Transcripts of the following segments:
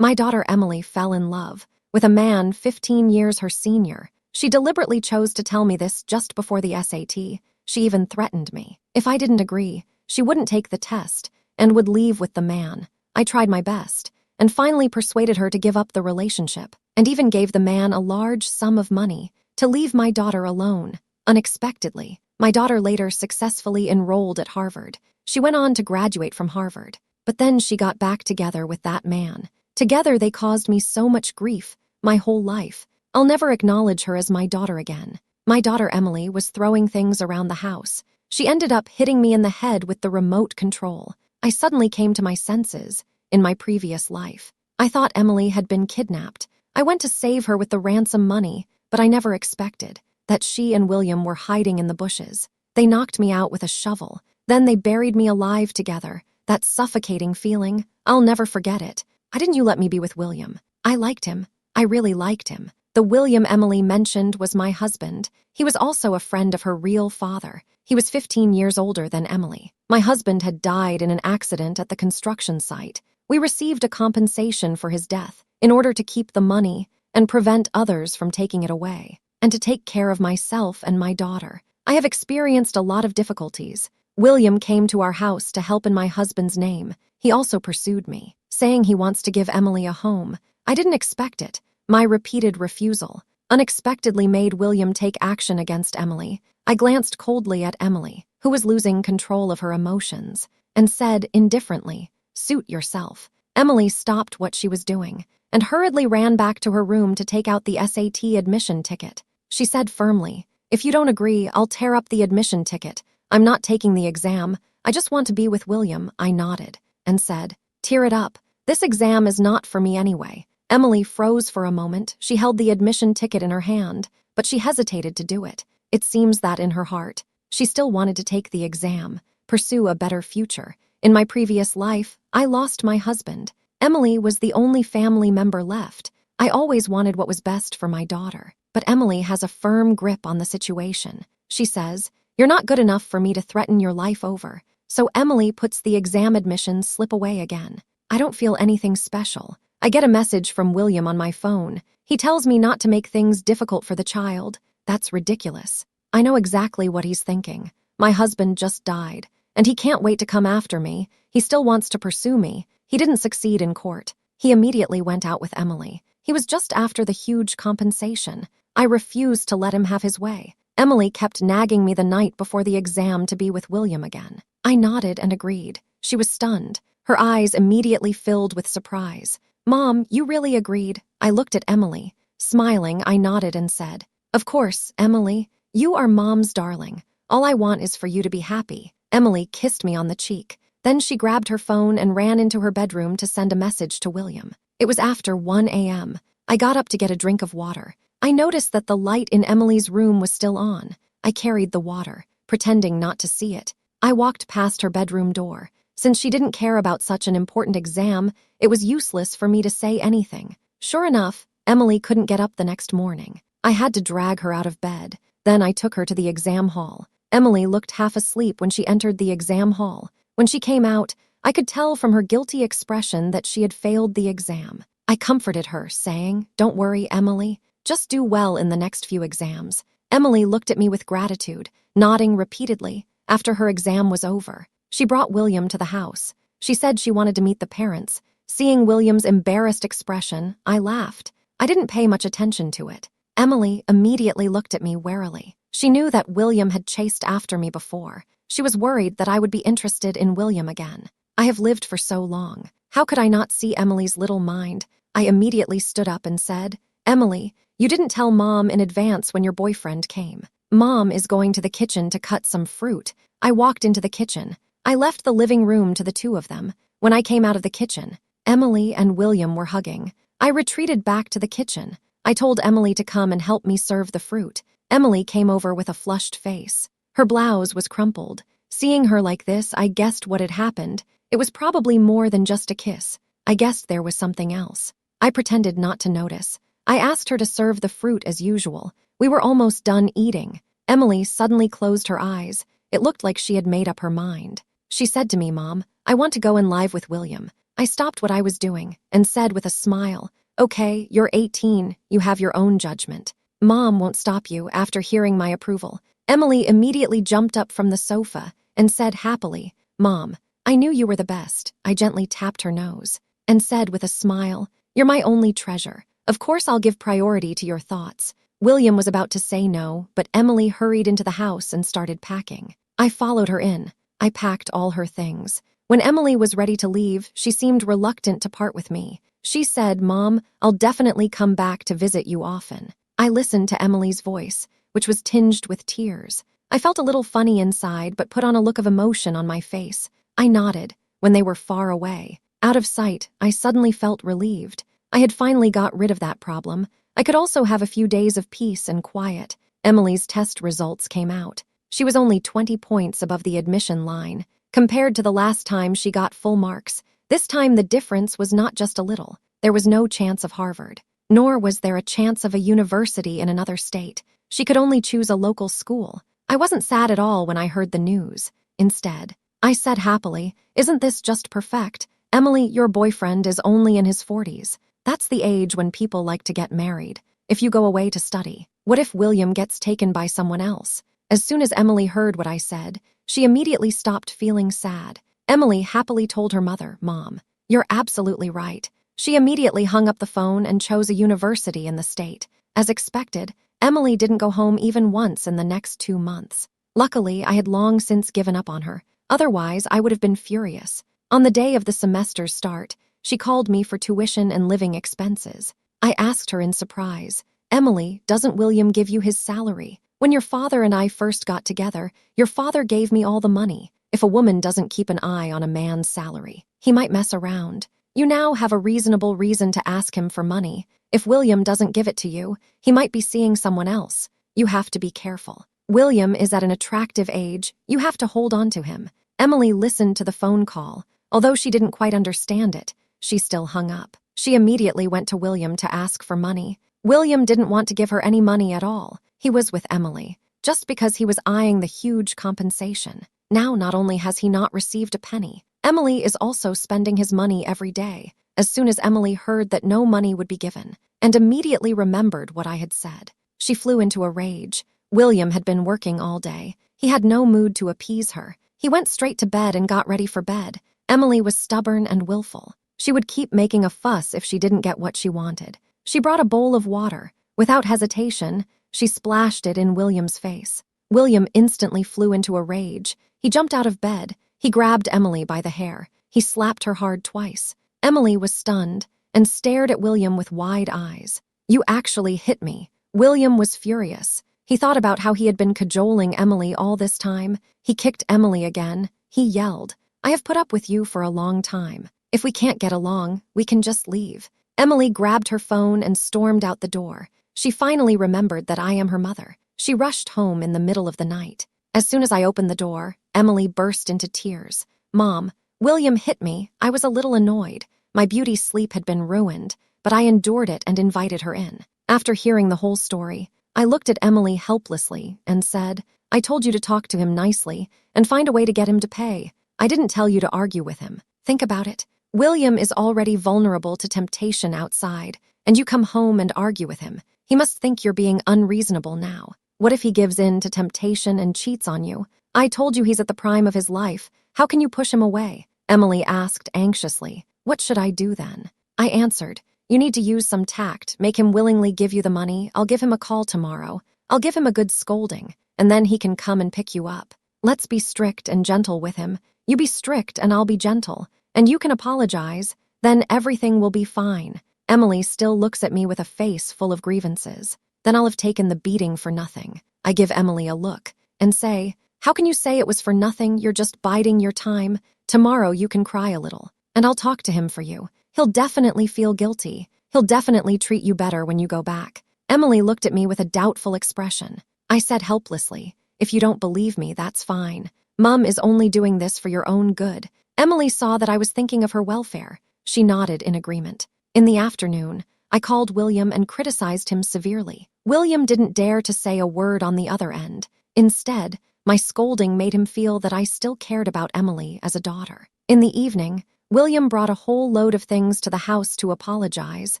My daughter Emily fell in love with a man 15 years her senior. She deliberately chose to tell me this just before the SAT. She even threatened me. If I didn't agree, she wouldn't take the test and would leave with the man. I tried my best and finally persuaded her to give up the relationship and even gave the man a large sum of money to leave my daughter alone. Unexpectedly, my daughter later successfully enrolled at Harvard. She went on to graduate from Harvard, but then she got back together with that man. Together they caused me so much grief my whole life. I'll never acknowledge her as my daughter again. My daughter Emily was throwing things around the house. She ended up hitting me in the head with the remote control. I suddenly came to my senses. In my previous life, I thought Emily had been kidnapped. I went to save her with the ransom money, but I never expected that she and William were hiding in the bushes. They knocked me out with a shovel. Then they buried me alive together. That suffocating feeling, I'll never forget it. Why didn't you let me be with William? I liked him. I really liked him. The William Emily mentioned was my husband. He was also a friend of her real father. He was 15 years older than Emily. My husband had died in an accident at the construction site. We received a compensation for his death in order to keep the money and prevent others from taking it away, and to take care of myself and my daughter. I have experienced a lot of difficulties. William came to our house to help in my husband's name. He also pursued me, saying he wants to give Emily a home. I didn't expect it. My repeated refusal unexpectedly made William take action against Emily. I glanced coldly at Emily, who was losing control of her emotions, and said indifferently, "Suit yourself." Emily stopped what she was doing and hurriedly ran back to her room to take out the SAT admission ticket. She said firmly, "If you don't agree, I'll tear up the admission ticket. I'm not taking the exam. I just want to be with William." I nodded and said, "Tear it up. This exam is not for me anyway." Emily froze for a moment. She held the admission ticket in her hand, but she hesitated to do it. It seems that in her heart, she still wanted to take the exam, pursue a better future. In my previous life, I lost my husband. Emily was the only family member left. I always wanted what was best for my daughter, but Emily has a firm grip on the situation. She says, "You're not good enough for me to threaten your life over." So Emily puts the exam admissions slip away again. I don't feel anything special. I get a message from William on my phone. He tells me not to make things difficult for the child. That's ridiculous. I know exactly what he's thinking. My husband just died, and he can't wait to come after me. He still wants to pursue me. He didn't succeed in court. He immediately went out with Emily. He was just after the huge compensation. I refused to let him have his way. Emily kept nagging me the night before the exam to be with William again. I nodded and agreed. She was stunned. Her eyes immediately filled with surprise. "Mom, you really agreed?" I looked at Emily. Smiling, I nodded and said, "Of course, Emily. You are Mom's darling. All I want is for you to be happy." Emily kissed me on the cheek. Then she grabbed her phone and ran into her bedroom to send a message to William. It was after 1 a.m. I got up to get a drink of water. I noticed that the light in Emily's room was still on. I carried the water, pretending not to see it. I walked past her bedroom door. Since she didn't care about such an important exam, it was useless for me to say anything. Sure enough, Emily couldn't get up the next morning. I had to drag her out of bed. Then I took her to the exam hall. Emily looked half asleep when she entered the exam hall. When she came out, I could tell from her guilty expression that she had failed the exam. I comforted her, saying, "Don't worry, Emily. Just do well in the next few exams." Emily looked at me with gratitude, nodding repeatedly. After her exam was over, she brought William to the house. She said she wanted to meet the parents. Seeing William's embarrassed expression, I laughed. I didn't pay much attention to it. Emily immediately looked at me warily. She knew that William had chased after me before. She was worried that I would be interested in William again. I have lived for so long. How could I not see Emily's little mind? I immediately stood up and said, "Emily, you didn't tell Mom in advance when your boyfriend came. Mom is going to the kitchen to cut some fruit." I walked into the kitchen. I left the living room to the two of them. When I came out of the kitchen, Emily and William were hugging. I retreated back to the kitchen. I told Emily to come and help me serve the fruit. Emily came over with a flushed face. Her blouse was crumpled. Seeing her like this, I guessed what had happened. It was probably more than just a kiss. I guessed there was something else. I pretended not to notice. I asked her to serve the fruit as usual. We were almost done eating. Emily suddenly closed her eyes. It looked like she had made up her mind. She said to me, "Mom, I want to go in live with William. I stopped what I was doing and said with a smile, "Okay, you're 18, you have your own judgment. Mom won't stop you." After hearing my approval, Emily immediately jumped up from the sofa and said happily, "Mom, I knew you were the best." I gently tapped her nose and said with a smile, "You're my only treasure. Of course I'll give priority to your thoughts." William was about to say no, but Emily hurried into the house and started packing. I followed her in. I packed all her things. When Emily was ready to leave, she seemed reluctant to part with me. She said, "Mom, I'll definitely come back to visit you often." I listened to Emily's voice, which was tinged with tears. I felt a little funny inside, but put on a look of emotion on my face. I nodded. When they were far away, out of sight, I suddenly felt relieved. I had finally got rid of that problem. I could also have a few days of peace and quiet. Emily's test results came out. She was only 20 points above the admission line. Compared to the last time she got full marks, this time the difference was not just a little. There was no chance of Harvard, nor was there a chance of a university in another state. She could only choose a local school. I wasn't sad at all when I heard the news. Instead, I said happily, "Isn't this just perfect? Emily, your boyfriend is only in his 40s. That's the age when people like to get married. If you go away to study, what if William gets taken by someone else?" As soon as Emily heard what I said, she immediately stopped feeling sad. Emily happily told her mother, "Mom, you're absolutely right." She immediately hung up the phone and chose a university in the state. As expected, Emily didn't go home even once in the next 2 months. Luckily, I had long since given up on her. Otherwise, I would have been furious. On the day of the semester's start, she called me for tuition and living expenses. I asked her in surprise, "Emily, doesn't William give you his salary? When your father and I first got together, your father gave me all the money. If a woman doesn't keep an eye on a man's salary, he might mess around. You now have a reasonable reason to ask him for money. If William doesn't give it to you, he might be seeing someone else. You have to be careful. William is at an attractive age. You have to hold on to him." Emily listened to the phone call. Although she didn't quite understand it, she still hung up. She immediately went to William to ask for money. William didn't want to give her any money at all. He was with Emily, just because he was eyeing the huge compensation. Now not only has he not received a penny, Emily is also spending his money every day. As soon as Emily heard that no money would be given, and immediately remembered what I had said, she flew into a rage. William had been working all day. He had no mood to appease her. He went straight to bed and got ready for bed. Emily was stubborn and willful. She would keep making a fuss if she didn't get what she wanted. She brought a bowl of water. Without hesitation, she splashed it in William's face. William instantly flew into a rage. He jumped out of bed. He grabbed Emily by the hair. He slapped her hard twice. Emily was stunned and stared at William with wide eyes. "You actually hit me." William was furious. He thought about how he had been cajoling Emily all this time. He kicked Emily again. He yelled, "I have put up with you for a long time. If we can't get along, we can just leave." Emily grabbed her phone and stormed out the door. She finally remembered that I am her mother. She rushed home in the middle of the night. As soon as I opened the door, Emily burst into tears. "Mom, William hit me. I was a little annoyed. My beauty sleep had been ruined, but I endured it and invited her in." After hearing the whole story, I looked at Emily helplessly and said, "I told you to talk to him nicely and find a way to get him to pay. I didn't tell you to argue with him. Think about it. William is already vulnerable to temptation outside, and you come home and argue with him. He must think you're being unreasonable now. What if he gives in to temptation and cheats on you? I told you he's at the prime of his life. How can you push him away?" Emily asked anxiously. "What should I do then?" I answered, "You need to use some tact. Make him willingly give you the money. I'll give him a call tomorrow. I'll give him a good scolding, and then he can come and pick you up. Let's be strict and gentle with him. You be strict and I'll be gentle, and you can apologize. Then everything will be fine." Emily still looks at me with a face full of grievances. Then I'll have taken the beating for nothing. I give Emily a look and say, "How can you say it was for nothing? You're just biding your time. Tomorrow you can cry a little, and I'll talk to him for you. He'll definitely feel guilty. He'll definitely treat you better when you go back." Emily looked at me with a doubtful expression. I said helplessly, "If you don't believe me, that's fine. Mom is only doing this for your own good." Emily saw that I was thinking of her welfare. She nodded in agreement. In the afternoon, I called William and criticized him severely. William didn't dare to say a word on the other end. Instead, my scolding made him feel that I still cared about Emily as a daughter. In the evening, William brought a whole load of things to the house to apologize.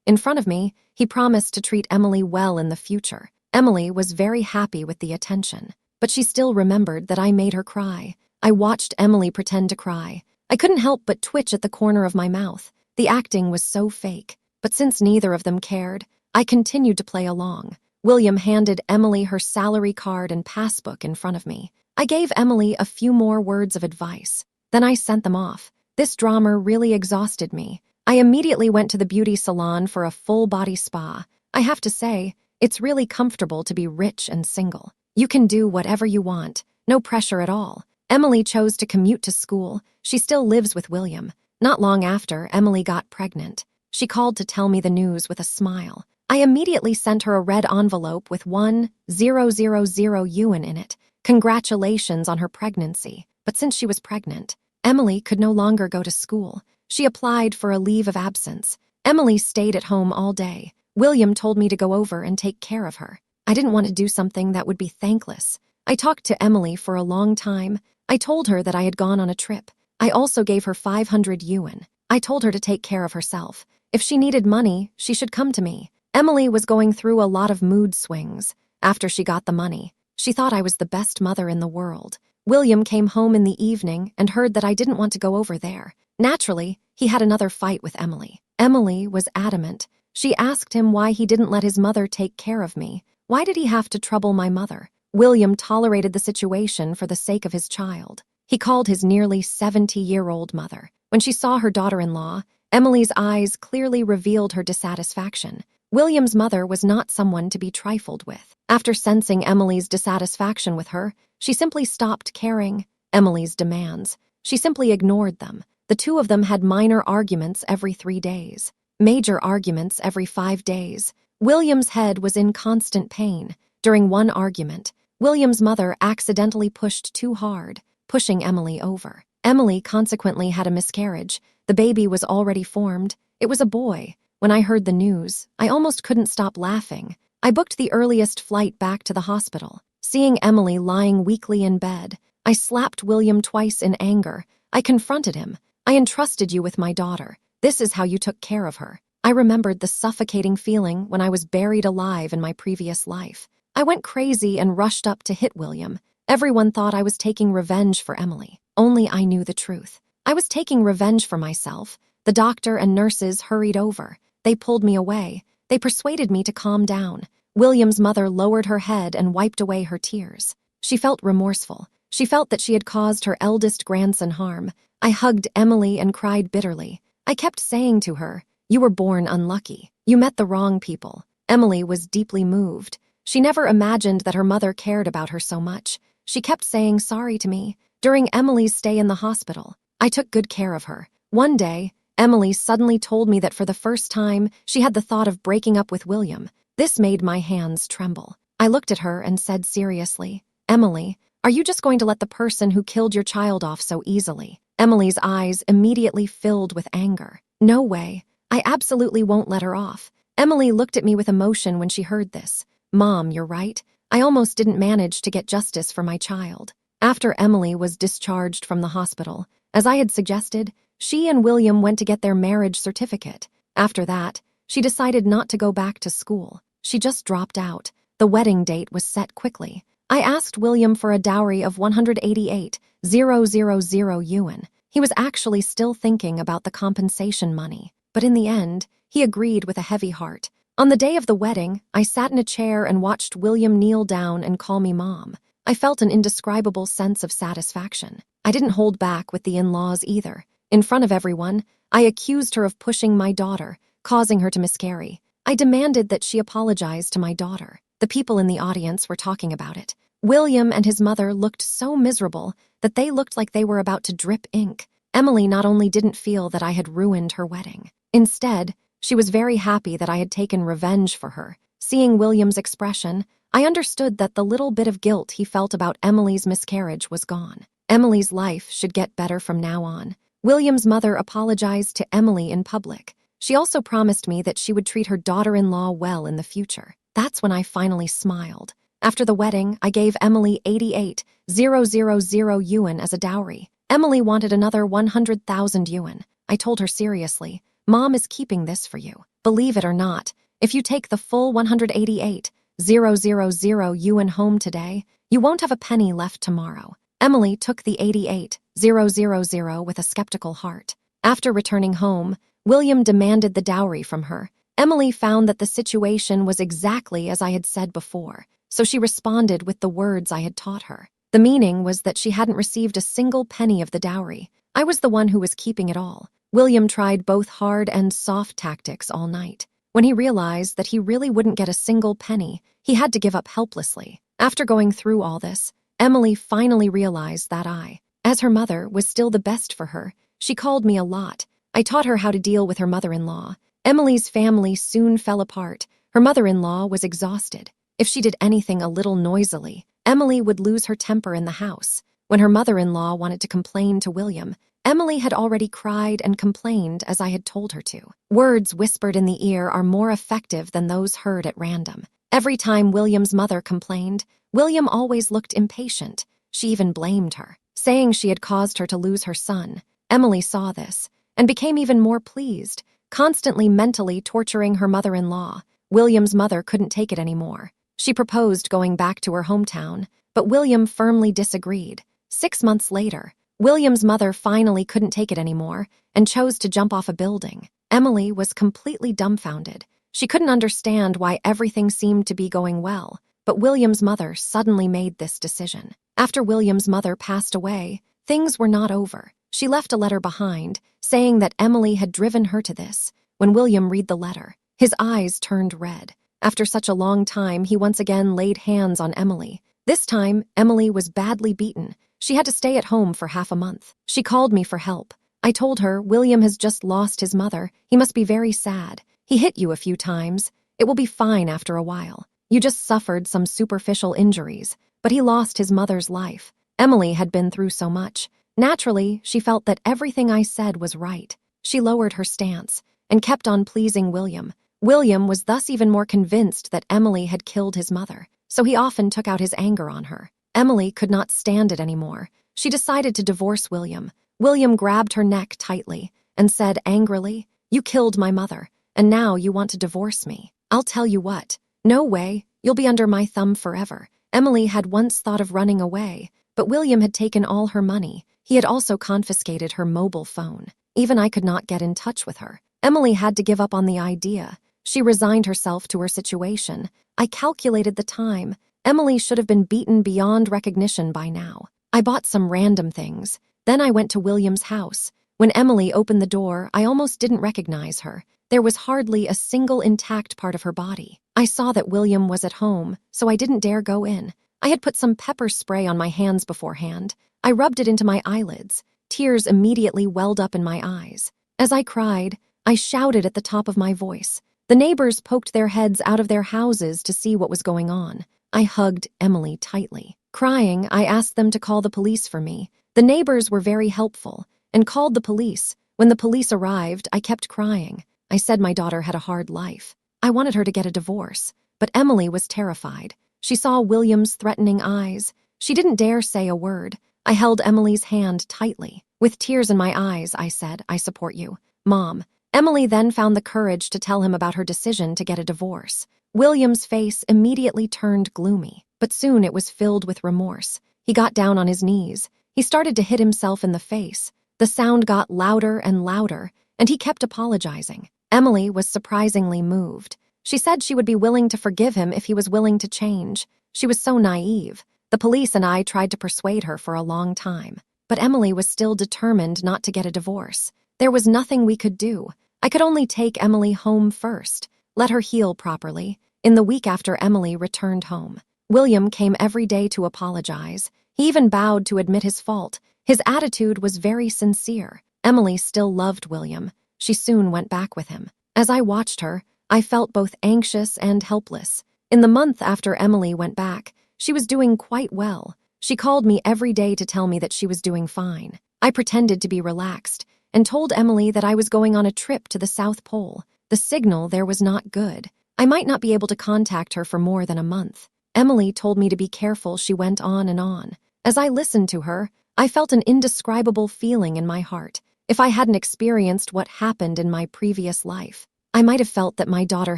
In front of me, he promised to treat Emily well in the future. Emily was very happy with the attention, but she still remembered that I made her cry. I watched Emily pretend to cry. I couldn't help but twitch at the corner of my mouth. The acting was so fake, but since neither of them cared, I continued to play along. William handed Emily her salary card and passbook in front of me. I gave Emily a few more words of advice. Then I sent them off. This drama really exhausted me. I immediately went to the beauty salon for a full-body spa. I have to say, it's really comfortable to be rich and single. You can do whatever you want, no pressure at all. Emily chose to commute to school. She still lives with William. Not long after, Emily got pregnant. She called to tell me the news with a smile. I immediately sent her a red envelope with 1,000 yuan in it. Congratulations on her pregnancy. But since she was pregnant, Emily could no longer go to school. She applied for a leave of absence. Emily stayed at home all day. William told me to go over and take care of her. I didn't want to do something that would be thankless. I talked to Emily for a long time. I told her that I had gone on a trip. I also gave her 500 yuan. I told her to take care of herself. If she needed money, she should come to me. Emily was going through a lot of mood swings. After she got the money, she thought I was the best mother in the world. William came home in the evening and heard that I didn't want to go over there. Naturally, he had another fight with Emily. Emily was adamant. She asked him why he didn't let his mother take care of me. Why did he have to trouble my mother? William tolerated the situation for the sake of his child. He called his nearly 70-year-old mother. When she saw her daughter-in-law, Emily's eyes clearly revealed her dissatisfaction. William's mother was not someone to be trifled with. After sensing Emily's dissatisfaction with her, she simply stopped caring Emily's demands. She simply ignored them. The two of them had minor arguments every 3 days, major arguments every 5 days. William's head was in constant pain. During one argument, William's mother accidentally pushed too hard, pushing Emily over. Emily consequently had a miscarriage. The baby was already formed. It was a boy. When I heard the news, I almost couldn't stop laughing. I booked the earliest flight back to the hospital. Seeing Emily lying weakly in bed, I slapped William twice in anger. I confronted him. I entrusted you with my daughter. This is how you took care of her. I remembered the suffocating feeling when I was buried alive in my previous life. I went crazy and rushed up to hit William. Everyone thought I was taking revenge for Emily. Only I knew the truth. I was taking revenge for myself. The doctor and nurses hurried over. They pulled me away. They persuaded me to calm down. William's mother lowered her head and wiped away her tears. She felt remorseful. She felt that she had caused her eldest grandson harm. I hugged Emily and cried bitterly. I kept saying to her, "You were born unlucky. You met the wrong people." Emily was deeply moved. She never imagined that her mother cared about her so much. She kept saying sorry to me. During Emily's stay in the hospital, I took good care of her. One day, Emily suddenly told me that for the first time, she had the thought of breaking up with William. This made my hands tremble. I looked at her and said seriously, "Emily, are you just going to let the person who killed your child off so easily?" Emily's eyes immediately filled with anger. "No way. I absolutely won't let her off." Emily looked at me with emotion when she heard this. "Mom, you're right. I almost didn't manage to get justice for my child." After Emily was discharged from the hospital, as I had suggested, she and William went to get their marriage certificate. After that, she decided not to go back to school. She just dropped out. The wedding date was set quickly. I asked William for a dowry of 188,000 yuan. He was actually still thinking about the compensation money, but in the end, he agreed with a heavy heart. On the day of the wedding, I sat in a chair and watched William kneel down and call me Mom. I felt an indescribable sense of satisfaction. I didn't hold back with the in-laws either. In front of everyone, I accused her of pushing my daughter, causing her to miscarry. I demanded that she apologize to my daughter. The people in the audience were talking about it. William and his mother looked so miserable that they looked like they were about to drip ink. Emily not only didn't feel that I had ruined her wedding. Instead, she was very happy that I had taken revenge for her. Seeing William's expression, I understood that the little bit of guilt he felt about Emily's miscarriage was gone. Emily's life should get better from now on. William's mother apologized to Emily in public. She also promised me that she would treat her daughter-in-law well in the future. That's when I finally smiled. After the wedding, I gave Emily 88,000 yuan as a dowry. Emily wanted another 100,000 yuan. I told her seriously, Mom is keeping this for you. Believe it or not, if you take the full 188,000 yuan home today, you won't have a penny left tomorrow. Emily took the 88,000 with a skeptical heart. After returning home, William demanded the dowry from her. Emily found that the situation was exactly as I had said before, so she responded with the words I had taught her. The meaning was that she hadn't received a single penny of the dowry. I was the one who was keeping it all. William tried both hard and soft tactics all night. When he realized that he really wouldn't get a single penny, he had to give up helplessly. After going through all this, Emily finally realized that I, as her mother, was still the best for her. She called me a lot. I taught her how to deal with her mother-in-law. Emily's family soon fell apart. Her mother-in-law was exhausted. If she did anything a little noisily, Emily would lose her temper in the house. When her mother-in-law wanted to complain to William, Emily had already cried and complained as I had told her to. Words whispered in the ear are more effective than those heard at random. Every time William's mother complained, William always looked impatient. She even blamed her, saying she had caused her to lose her son. Emily saw this and became even more pleased, constantly mentally torturing her mother-in-law. William's mother couldn't take it anymore. She proposed going back to her hometown, but William firmly disagreed. 6 months later, William's mother finally couldn't take it anymore and chose to jump off a building. Emily was completely dumbfounded. She couldn't understand why everything seemed to be going well, but William's mother suddenly made this decision. After William's mother passed away, things were not over. She left a letter behind, saying that Emily had driven her to this. When William read the letter, his eyes turned red. After such a long time, he once again laid hands on Emily. This time, Emily was badly beaten. She had to stay at home for half a month. She called me for help. I told her, William has just lost his mother. He must be very sad. He hit you a few times. It will be fine after a while. You just suffered some superficial injuries, but he lost his mother's life. Emily had been through so much. Naturally, she felt that everything I said was right. She lowered her stance and kept on pleasing William. William was thus even more convinced that Emily had killed his mother, so he often took out his anger on her. Emily could not stand it anymore. She decided to divorce William. William grabbed her neck tightly and said angrily, "You killed my mother, and now you want to divorce me. I'll tell you what. No way. You'll be under my thumb forever." Emily had once thought of running away, but William had taken all her money. He had also confiscated her mobile phone. Even I could not get in touch with her. Emily had to give up on the idea. She resigned herself to her situation. I calculated the time. Emily should have been beaten beyond recognition by now. I bought some random things. Then I went to William's house. When Emily opened the door, I almost didn't recognize her. There was hardly a single intact part of her body. I saw that William was at home, so I didn't dare go in. I had put some pepper spray on my hands beforehand. I rubbed it into my eyelids. Tears immediately welled up in my eyes. As I cried, I shouted at the top of my voice. The neighbors poked their heads out of their houses to see what was going on. I hugged Emily tightly. Crying, I asked them to call the police for me. The neighbors were very helpful and called the police. When the police arrived, I kept crying. I said my daughter had a hard life. I wanted her to get a divorce, but Emily was terrified. She saw William's threatening eyes. She didn't dare say a word. I held Emily's hand tightly. With tears in my eyes, I said, "I support you, Mom." Emily then found the courage to tell him about her decision to get a divorce. William's face immediately turned gloomy, but soon it was filled with remorse. He got down on his knees. He started to hit himself in the face. The sound got louder and louder, and he kept apologizing. Emily was surprisingly moved. She said she would be willing to forgive him if he was willing to change. She was so naive. The police and I tried to persuade her for a long time, but Emily was still determined not to get a divorce. There was nothing we could do. I could only take Emily home first, let her heal properly. In the week after Emily returned home, William came every day to apologize. He even bowed to admit his fault. His attitude was very sincere. Emily still loved William. She soon went back with him. As I watched her, I felt both anxious and helpless. In the month after Emily went back, she was doing quite well. She called me every day to tell me that she was doing fine. I pretended to be relaxed and told Emily that I was going on a trip to the South Pole. The signal there was not good. I might not be able to contact her for more than a month. Emily told me to be careful. She went on and on. As I listened to her, I felt an indescribable feeling in my heart. If I hadn't experienced what happened in my previous life, I might have felt that my daughter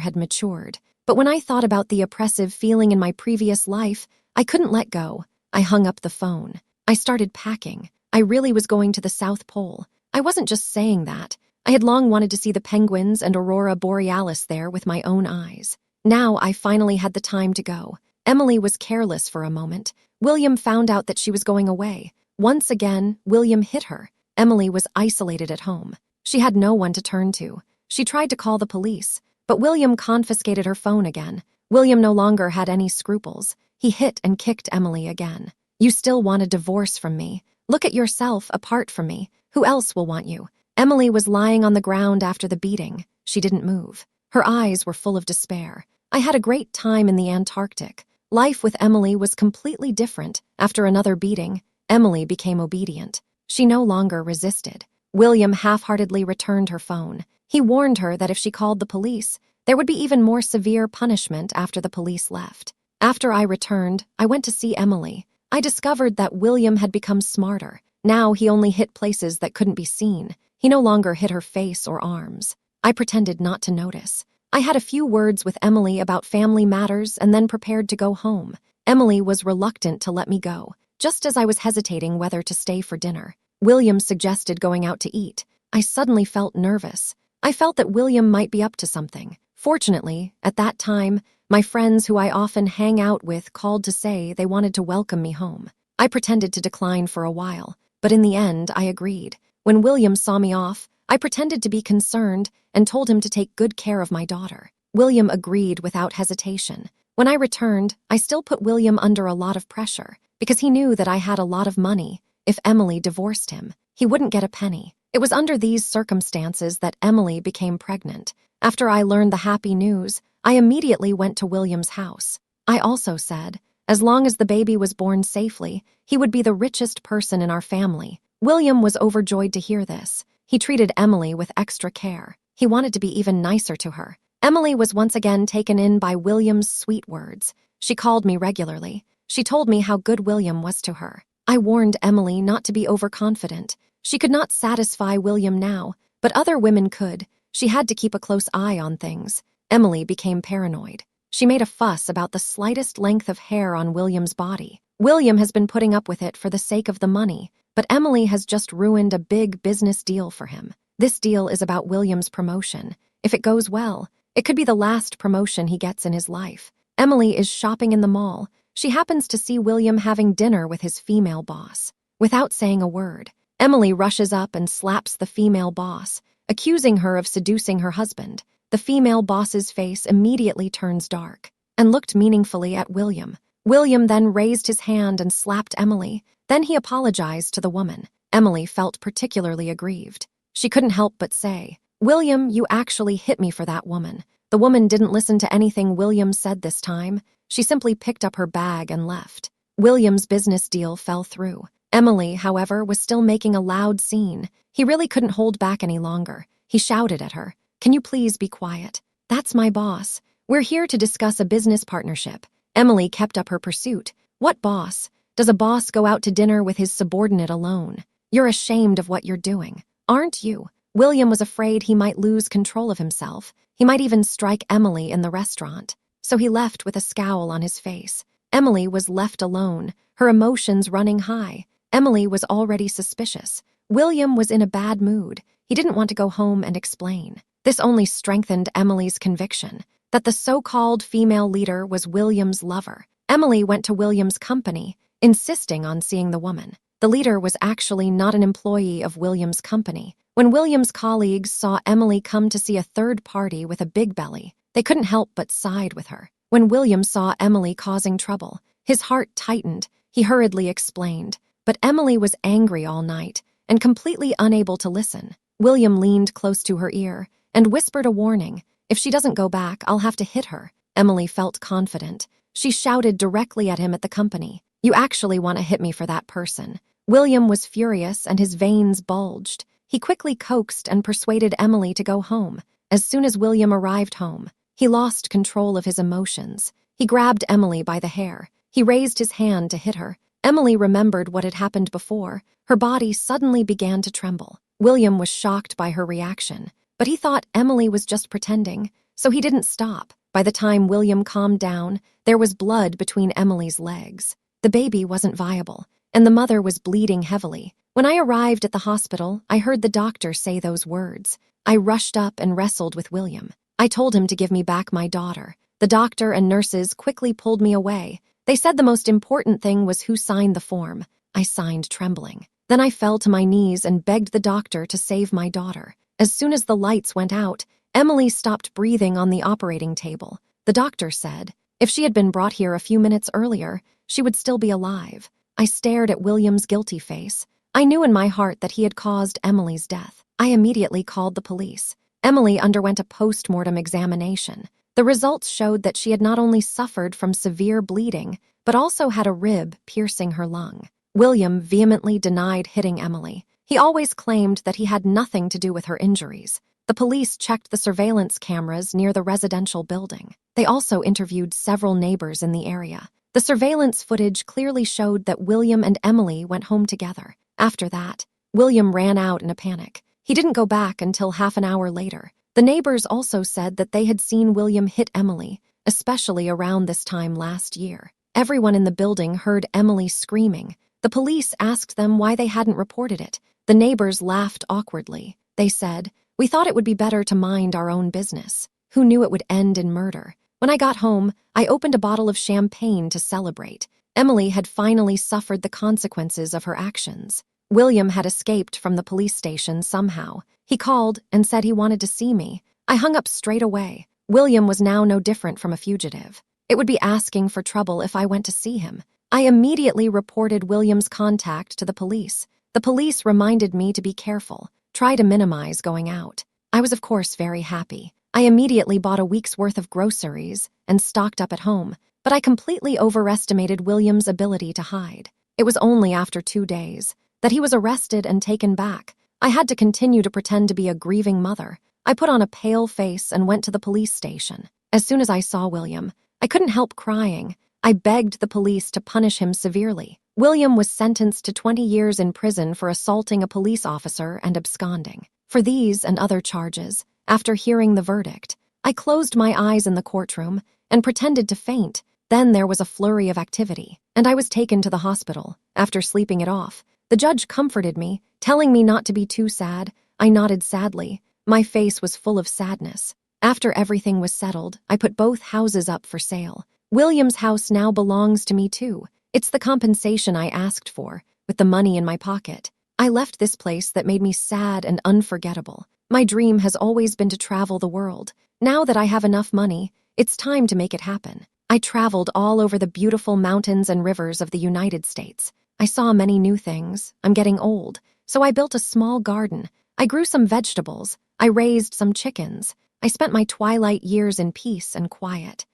had matured. But when I thought about the oppressive feeling in my previous life, I couldn't let go. I hung up the phone. I started packing. I really was going to the South Pole. I wasn't just saying that. I had long wanted to see the penguins and aurora borealis there with my own eyes. Now I finally had the time to go. Emily was careless for a moment. William found out that she was going away. Once again, William hit her. Emily was isolated at home. She had no one to turn to. She tried to call the police, but William confiscated her phone again. William no longer had any scruples. He hit and kicked Emily again. "You still want a divorce from me? Look at yourself apart from me. Who else will want you?" Emily was lying on the ground after the beating. She didn't move. Her eyes were full of despair. I had a great time in the Antarctic. Life with Emily was completely different. After another beating, Emily became obedient. She no longer resisted. William half-heartedly returned her phone. He warned her that if she called the police, there would be even more severe punishment after the police left. After I returned, I went to see Emily. I discovered that William had become smarter. Now he only hit places that couldn't be seen. He no longer hit her face or arms. I pretended not to notice. I had a few words with Emily about family matters and then prepared to go home. Emily was reluctant to let me go. Just as I was hesitating whether to stay for dinner, William suggested going out to eat. I suddenly felt nervous. I felt that William might be up to something. Fortunately, at that time, my friends who I often hang out with called to say they wanted to welcome me home. I pretended to decline for a while, but in the end, I agreed. When William saw me off, I pretended to be concerned and told him to take good care of my daughter. William agreed without hesitation. When I returned, I still put William under a lot of pressure because he knew that I had a lot of money. If Emily divorced him, he wouldn't get a penny. It was under these circumstances that Emily became pregnant. After I learned the happy news, I immediately went to William's house. I also said, as long as the baby was born safely, he would be the richest person in our family. William was overjoyed to hear this. He treated Emily with extra care. He wanted to be even nicer to her. Emily was once again taken in by William's sweet words. She called me regularly. She told me how good William was to her. I warned Emily not to be overconfident. She could not satisfy William now, but other women could. She had to keep a close eye on things. Emily became paranoid. She made a fuss about the slightest length of hair on William's body. William has been putting up with it for the sake of the money, but Emily has just ruined a big business deal for him. This deal is about William's promotion. If it goes well, it could be the last promotion he gets in his life. Emily is shopping in the mall. She happens to see William having dinner with his female boss. Without saying a word, Emily rushes up and slaps the female boss, accusing her of seducing her husband. The female boss's face immediately turns dark and looked meaningfully at William. William then raised his hand and slapped Emily. Then he apologized to the woman. Emily felt particularly aggrieved. She couldn't help but say, "William, you actually hit me for that woman." The woman didn't listen to anything William said this time. She simply picked up her bag and left. William's business deal fell through. Emily, however, was still making a loud scene. He really couldn't hold back any longer. He shouted at her, "Can you please be quiet? That's my boss. We're here to discuss a business partnership." Emily kept up her pursuit. "What boss? Does a boss go out to dinner with his subordinate alone? You're ashamed of what you're doing, aren't you?" William was afraid he might lose control of himself. He might even strike Emily in the restaurant. So he left with a scowl on his face. Emily was left alone, her emotions running high. Emily was already suspicious. William was in a bad mood. He didn't want to go home and explain. This only strengthened Emily's conviction that the so-called female leader was William's lover. Emily went to William's company, insisting on seeing the woman. The leader was actually not an employee of William's company. When William's colleagues saw Emily come to see a third party with a big belly, they couldn't help but side with her. When William saw Emily causing trouble, his heart tightened. He hurriedly explained, but Emily was angry all night and completely unable to listen. William leaned close to her ear and whispered a warning. "If she doesn't go back, I'll have to hit her." Emily felt confident. She shouted directly at him at the company, "You actually want to hit me for that person." William was furious and his veins bulged. He quickly coaxed and persuaded Emily to go home. As soon as William arrived home, he lost control of his emotions. He grabbed Emily by the hair. He raised his hand to hit her. Emily remembered what had happened before. Her body suddenly began to tremble. William was shocked by her reaction, but he thought Emily was just pretending, so he didn't stop. By the time William calmed down, there was blood between Emily's legs. The baby wasn't viable, and the mother was bleeding heavily. When I arrived at the hospital, I heard the doctor say those words. I rushed up and wrestled with William. I told him to give me back my daughter. The doctor and nurses quickly pulled me away. They said the most important thing was who signed the form. I signed trembling. Then I fell to my knees and begged the doctor to save my daughter. As soon as the lights went out, Emily stopped breathing on the operating table. The doctor said, if she had been brought here a few minutes earlier, she would still be alive. I stared at William's guilty face. I knew in my heart that he had caused Emily's death. I immediately called the police. Emily underwent a post-mortem examination. The results showed that she had not only suffered from severe bleeding, but also had a rib piercing her lung. William vehemently denied hitting Emily. He always claimed that he had nothing to do with her injuries. The police checked the surveillance cameras near the residential building. They also interviewed several neighbors in the area. The surveillance footage clearly showed that William and Emily went home together. After that, William ran out in a panic. He didn't go back until half an hour later. The neighbors also said that they had seen William hit Emily, especially around this time last year. Everyone in the building heard Emily screaming. The police asked them why they hadn't reported it. The neighbors laughed awkwardly. They said, "We thought it would be better to mind our own business. Who knew it would end in murder?" When I got home, I opened a bottle of champagne to celebrate. Emily had finally suffered the consequences of her actions. William had escaped from the police station somehow. He called and said he wanted to see me. I hung up straight away. William was now no different from a fugitive. It would be asking for trouble if I went to see him. I immediately reported William's contact to the police. The police reminded me to be careful, try to minimize going out. I was, of course, very happy. I immediately bought a week's worth of groceries and stocked up at home, but I completely overestimated William's ability to hide. It was only after 2 days that he was arrested and taken back. I had to continue to pretend to be a grieving mother. I put on a pale face and went to the police station. As soon as I saw William, I couldn't help crying. I begged the police to punish him severely. William was sentenced to 20 years in prison for assaulting a police officer and absconding. For these and other charges, after hearing the verdict, I closed my eyes in the courtroom and pretended to faint. Then there was a flurry of activity, and I was taken to the hospital. After sleeping it off, the judge comforted me, telling me not to be too sad. I nodded sadly. My face was full of sadness. After everything was settled, I put both houses up for sale. William's house now belongs to me too. It's the compensation I asked for, with the money in my pocket. I left this place that made me sad and unforgettable. My dream has always been to travel the world. Now that I have enough money, it's time to make it happen. I traveled all over the beautiful mountains and rivers of the United States. I saw many new things. I'm getting old, so I built a small garden. I grew some vegetables. I raised some chickens. I spent my twilight years in peace and quiet.